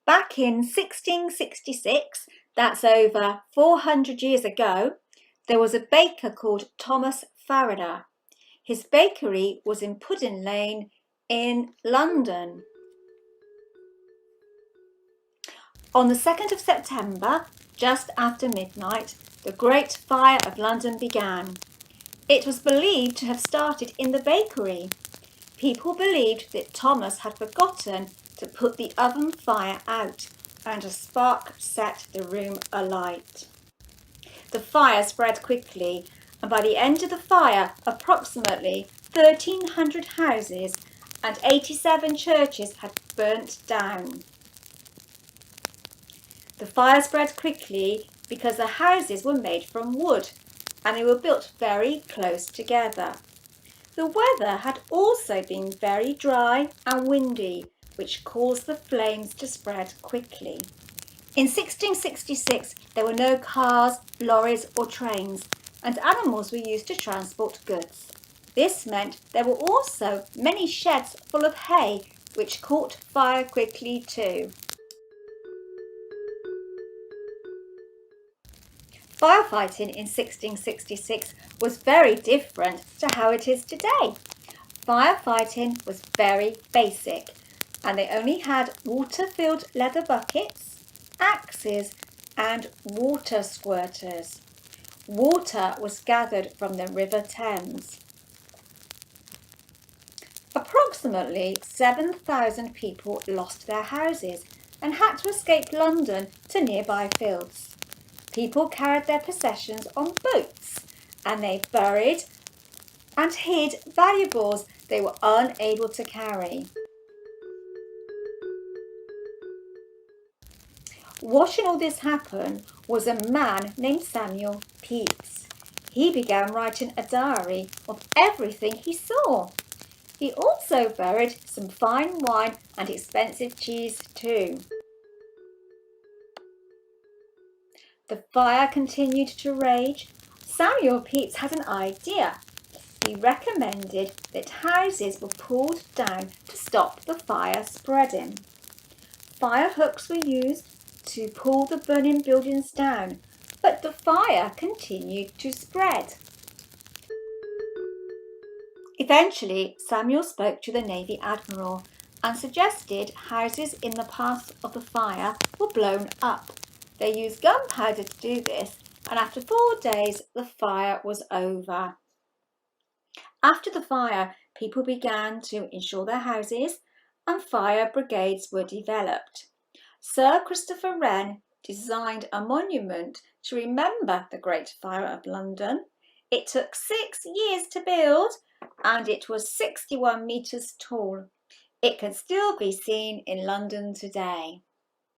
Back in 1666, that's over 400 years ago, there was a baker called Thomas Farrier. His bakery was in Pudding Lane in London. On the 2nd of September, just after midnight, the Great Fire of London began. It was believed to have started in the bakery. People believed that Thomas had forgotten to put the oven fire out, and a spark set the room alight. The fire spread quickly, and by the end of the fire, approximately 1,300 houses and 87 churches had burnt down. The fire spread quickly because the houses were made from wood and they were built very close together. The weather had also been very dry and windy, which caused the flames to spread quickly. In 1666, there were no cars, lorries or trains, and animals were used to transport goods. This meant there were also many sheds full of hay, which caught fire quickly too. Firefighting in 1666 was very different to how it is today. Firefighting was very basic, and they only had water-filled leather buckets, axes, and water squirters. Water was gathered from the River Thames. Approximately 7,000 people lost their houses and had to escape London to nearby fields. People carried their possessions on boats, and they buried and hid valuables they were unable to carry. Watching all this happen was a man named Samuel Pepys. He began writing a diary of everything he saw. He also buried some fine wine and expensive cheese too. The fire continued to rage. Samuel Pepys had an idea. He recommended that houses were pulled down to stop the fire spreading. Fire hooks were used to pull the burning buildings down, but the fire continued to spread. Eventually, Samuel spoke to the Navy Admiral and suggested houses in the path of the fire were blown up. They used gunpowder to do this, and after 4 days, the fire was over. After the fire, people began to insure their houses, and fire brigades were developed. Sir Christopher Wren designed a monument to remember the Great Fire of London. It took 6 years to build, and it was 61 metres tall. It can still be seen in London today.